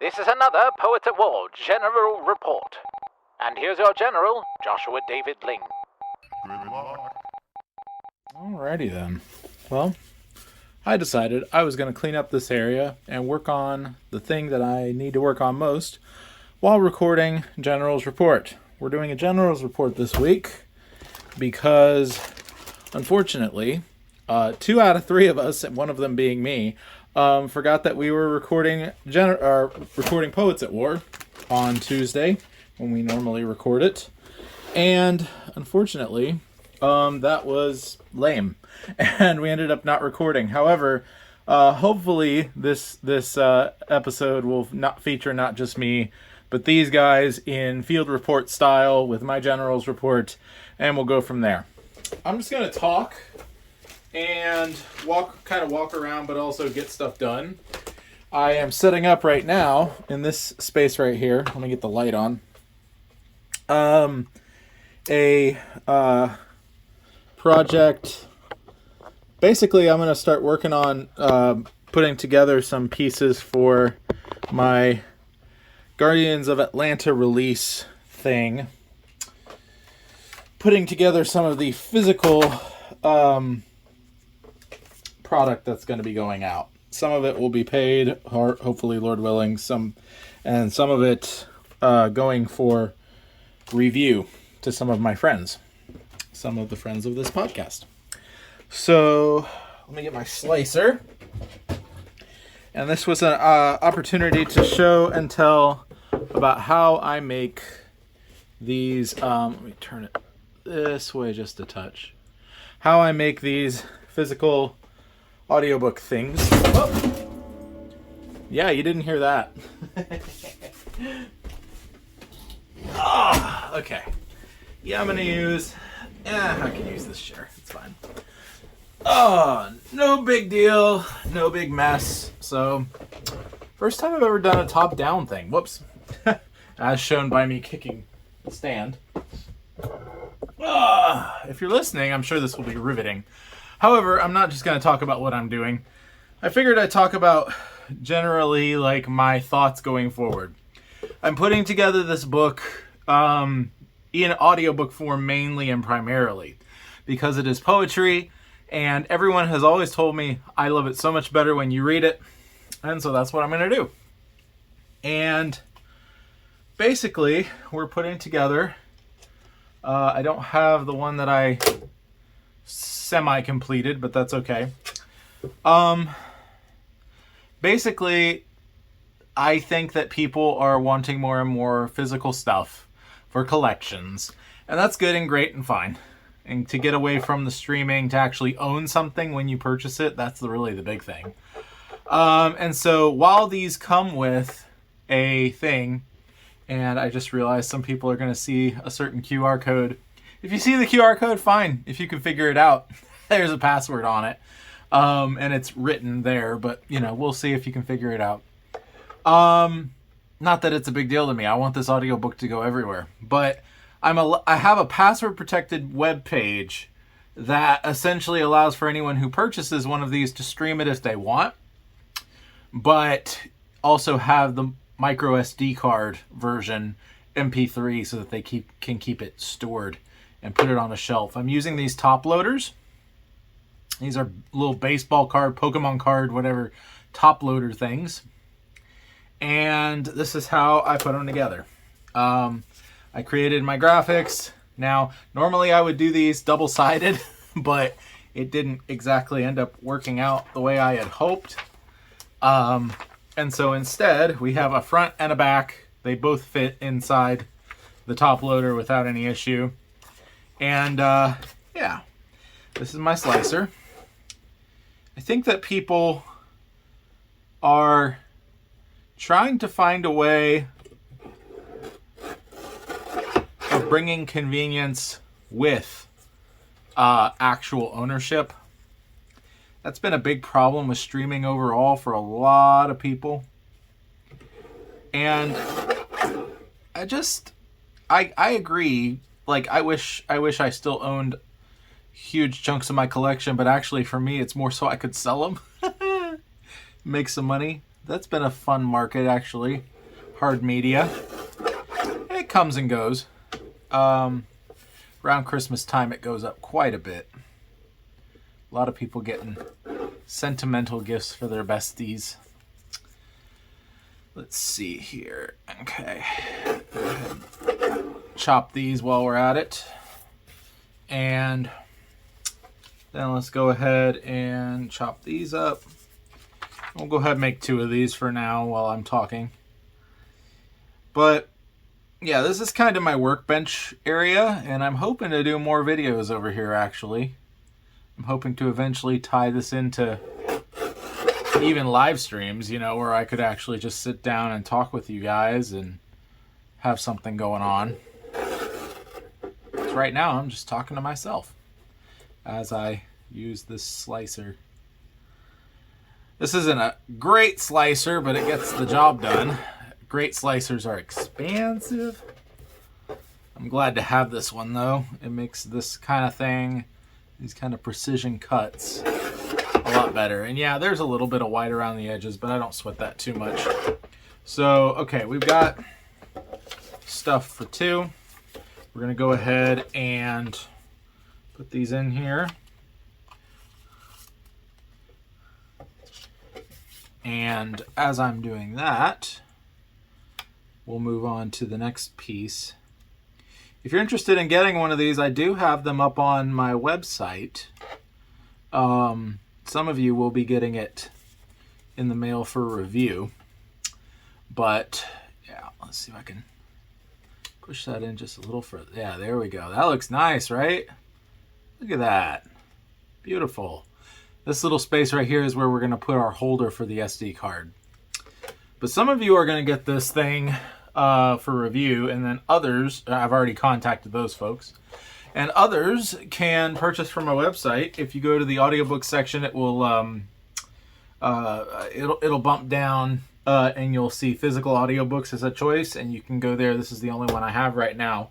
This is another Poets at War General Report. And here's your General, Joshua David Ling. Good luck. Alrighty then. Well, I decided I was going to clean up this area and work on the thing that I need to work on most while recording General's Report. We're doing a General's Report this week because, unfortunately, 2 out of 3 of us, and one of them being me, forgot that we were recording Poets at War on Tuesday when we normally record it. And unfortunately, that was lame, and we ended up not recording. However, hopefully this episode will not feature not just me, but these guys in field report style with my General's Report, and we'll go from there. I'm just going to talk and walk around, but also get stuff done. I am setting up right now in this space right here. Let me get the light on. A project. Basically, I'm going to start working on putting together some pieces for my Guardians of Atlanta release thing. Putting together some of the physical product that's going to be going out. Some of it will be paid, hopefully, Lord willing. Some of it going for review to some of my friends, some of the friends of this podcast. So let me get my slicer. And this was an opportunity to show and tell about how I make these. Let me turn it this way just a touch. How I make these physical audiobook things. Oh. Yeah, you didn't hear that. Okay. Yeah, I'm going to use... I can use this chair. It's fine. No big deal. No big mess. So, first time I've ever done a top-down thing. Whoops. As shown by me kicking the stand. If you're listening, I'm sure this will be riveting. However, I'm not just going to talk about what I'm doing. I figured I'd talk about generally like my thoughts going forward. I'm putting together this book in audiobook form mainly and primarily because it is poetry, and everyone has always told me I love it so much better when you read it, and so that's what I'm going to do. And basically, we're putting together, I don't have the one that I semi-completed, but that's okay. Basically, I think that people are wanting more and more physical stuff for collections, and that's good and great and fine. And to get away from the streaming, to actually own something when you purchase it, that's really the big thing. And so while these come with a thing, and I just realized some people are going to see a certain QR code. If you see the QR code, fine. If you can figure it out, there's a password on it. And it's written there, but we'll see if you can figure it out. Not that it's a big deal to me. I want this audiobook to go everywhere. But I have a password protected web page that essentially allows for anyone who purchases one of these to stream it if they want, but also have the micro SD card version MP3 so that they can keep it stored and put it on a shelf. I'm using these top loaders. These are little baseball card, Pokemon card, whatever, top loader things. And this is how I put them together. I created my graphics. Now, normally I would do these double-sided, but it didn't exactly end up working out the way I had hoped. And so instead, we have a front and a back. They both fit inside the top loader without any issue. And, yeah, this is my slicer. I think that people are trying to find a way of bringing convenience with actual ownership. That's been a big problem with streaming overall for a lot of people. And I agree. Like, I wish I still owned huge chunks of my collection, but actually for me it's more so I could sell them, make some money. That's been a fun market, actually. Hard media. It comes and goes. Around Christmas time, it goes up quite a bit. A lot of people getting sentimental gifts for their besties. Let's see here. Okay. Go ahead. Chop these while we're at it. And then let's go ahead and chop these up. We'll go ahead and make 2 of these for now while I'm talking. But yeah, this is kind of my workbench area, and I'm hoping to do more videos over here, actually. I'm hoping to eventually tie this into even live streams, you know, where I could actually just sit down and talk with you guys and have something going on. Right now, I'm just talking to myself as I use this slicer. This isn't a great slicer, but it gets the job done. Great slicers are expensive. I'm glad to have this one, though. It makes this kind of thing, these kind of precision cuts, a lot better. And yeah, there's a little bit of white around the edges, but I don't sweat that too much. So, okay, we've got stuff for 2. We're going to go ahead and put these in here. And as I'm doing that, we'll move on to the next piece. If you're interested in getting one of these, I do have them up on my website. Some of you will be getting it in the mail for review. But, yeah, let's see if I can push that in just a little further. Yeah, there we go. That looks nice, right? Look at that. Beautiful. This little space right here is where we're going to put our holder for the SD card. But some of you are going to get this thing for review, and then others, I've already contacted those folks, and others can purchase from my website. If you go to the audiobooks section, it will it'll bump down and you'll see physical audiobooks as a choice, and you can go there. This is the only one I have right now.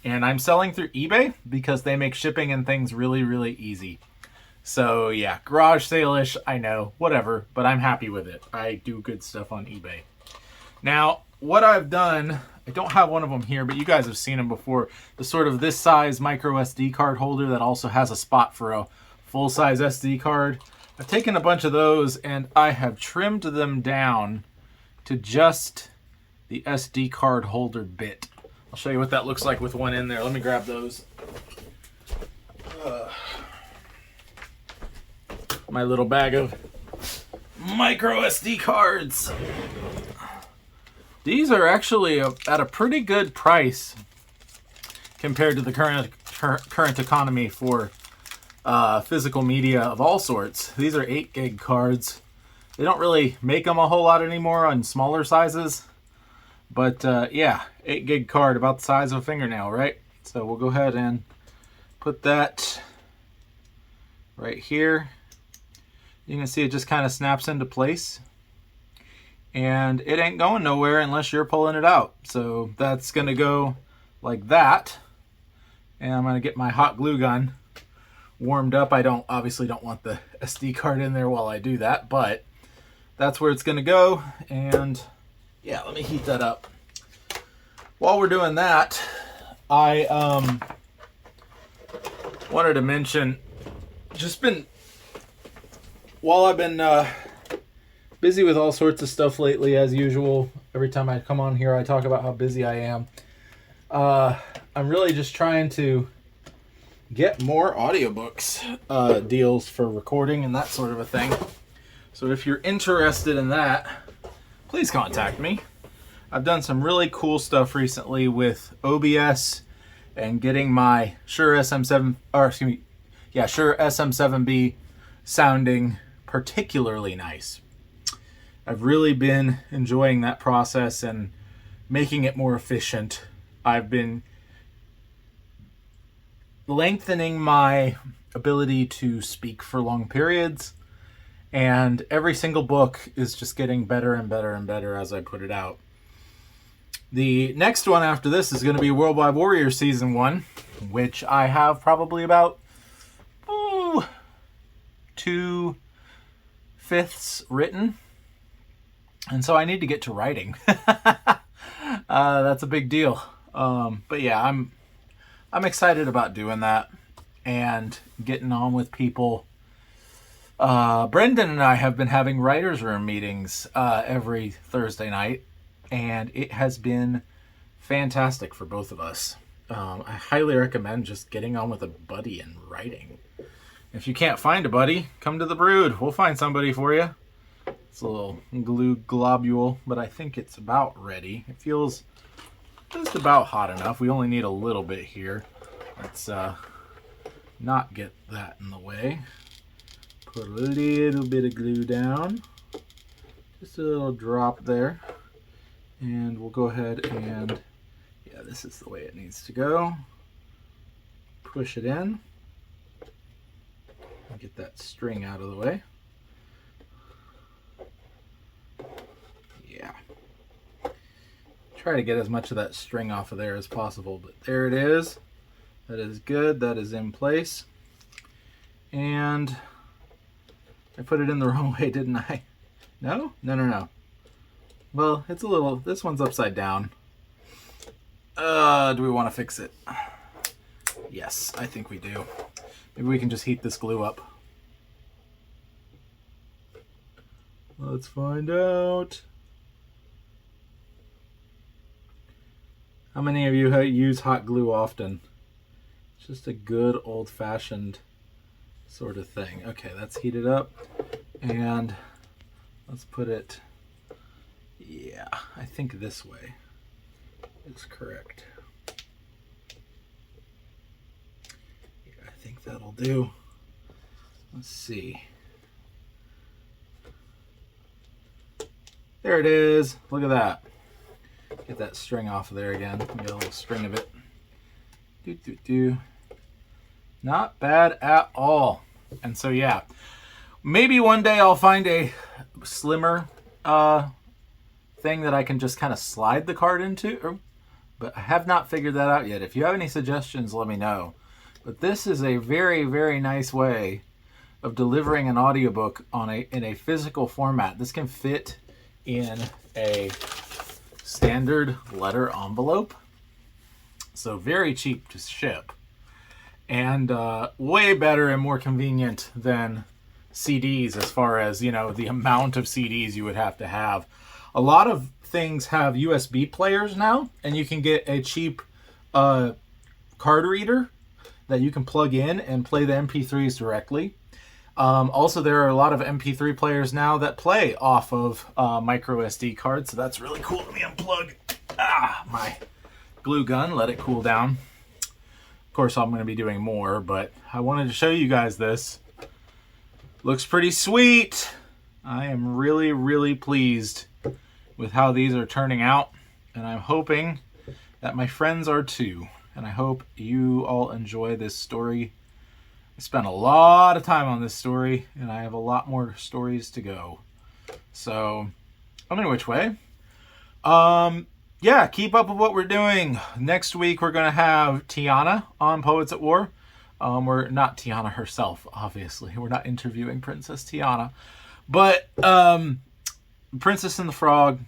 And I'm selling through eBay because they make shipping and things really, really easy. So yeah, garage sale-ish, I know, whatever, but I'm happy with it. I do good stuff on eBay. Now, what I've done, I don't have one of them here, but you guys have seen them before. The sort of this size micro SD card holder that also has a spot for a full-size SD card. I've taken a bunch of those and I have trimmed them down to just the SD card holder bit. I'll show you what that looks like with one in there. Let me grab those. My little bag of micro SD cards. These are actually at a pretty good price compared to the current economy for physical media of all sorts. These are 8 gig cards. They don't really make them a whole lot anymore on smaller sizes. But yeah, 8 gig card, about the size of a fingernail, right? So we'll go ahead and put that right here. You can see it just kind of snaps into place. And it ain't going nowhere unless you're pulling it out. So that's going to go like that. And I'm going to get my hot glue gun warmed up. I obviously don't want the SD card in there while I do that, but that's where it's going to go. And yeah, let me heat that up. While we're doing that, I wanted to mention, while I've been busy with all sorts of stuff lately, as usual. Every time I come on here, I talk about how busy I am. I'm really just trying to get more audiobooks deals for recording and that sort of a thing. So if you're interested in that, please contact me. I've done some really cool stuff recently with OBS and getting my Shure SM7B sounding particularly nice. I've really been enjoying that process and making it more efficient. I've been lengthening my ability to speak for long periods, and every single book is just getting better and better and better as I put it out. The next one after this is going to be World Wide Warrior Season 1, which I have probably about 2/5 written. And so I need to get to writing. That's a big deal. But yeah, I'm excited about doing that and getting on with people. Brendan and I have been having writers' room meetings every Thursday night, and it has been fantastic for both of us. I highly recommend just getting on with a buddy and writing. If you can't find a buddy, come to the Brood. We'll find somebody for you. It's a little glue globule, but I think it's about ready. It feels just about hot enough. We only need a little bit here. Let's not get that in the way. Put a little bit of glue down. Just a little drop there. And we'll go ahead and, yeah, this is the way it needs to go. Push it in. Get that string out of the way. Yeah. Try to get as much of that string off of there as possible, but there it is. That is good. That is in place. And I put it in the wrong way, didn't I? No? No. Well, it's a little, this one's upside down. Do we want to fix it? Yes, I think we do. Maybe we can just heat this glue up. Let's find out. How many of you use hot glue often? It's just a good old-fashioned sort of thing. Okay, that's heated up. And let's put it, yeah, I think this way is correct. Yeah, I think that'll do. Let's see. There it is. Look at that. Get that string off of there again. Get a little string of it. Not bad at all. And so yeah, maybe one day I'll find a slimmer thing that I can just kind of slide the card into, but I have not figured that out yet. If you have any suggestions, let me know. But this is a very, very nice way of delivering an audiobook in a physical format. This can fit in a standard letter envelope, so very cheap to ship, and way better and more convenient than CDs as far as, you know, the amount of CDs you would have to have. A lot of things have USB players now, and you can get a cheap card reader that you can plug in and play the MP3s directly. Also, there are a lot of MP3 players now that play off of micro SD cards, so that's really cool. Let me unplug my glue gun, let it cool down. Of course, I'm going to be doing more, but I wanted to show you guys this. Looks pretty sweet. I am really, really pleased with how these are turning out, and I'm hoping that my friends are too. And I hope you all enjoy this story. I spent a lot of time on this story, and I have a lot more stories to go. So, which way? Yeah, keep up with what we're doing. Next week, we're going to have Tiana on Poets at War. We're not Tiana herself, obviously. We're not interviewing Princess Tiana. But Princess and the Frog,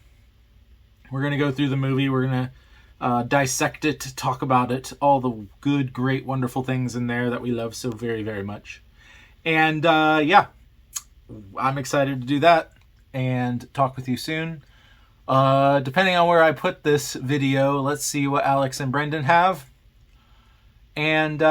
we're going to go through the movie. We're going to dissect it, talk about it, all the good, great, wonderful things in there that we love so very, very much. And yeah, I'm excited to do that and talk with you soon. Depending on where I put this video, let's see what Alex and Brendan have. And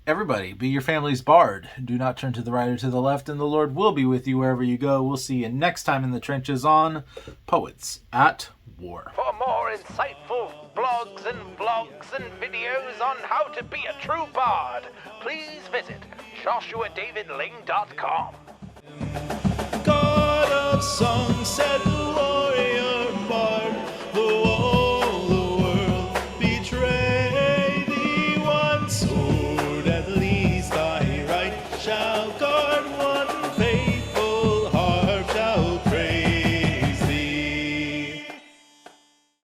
everybody, be your family's bard. Do not turn to the right or to the left, and the Lord will be with you wherever you go. We'll see you next time in the trenches on Poets at War. For more insightful blogs and vlogs and videos on how to be a true bard, please visit joshuadavidling.com. God of song said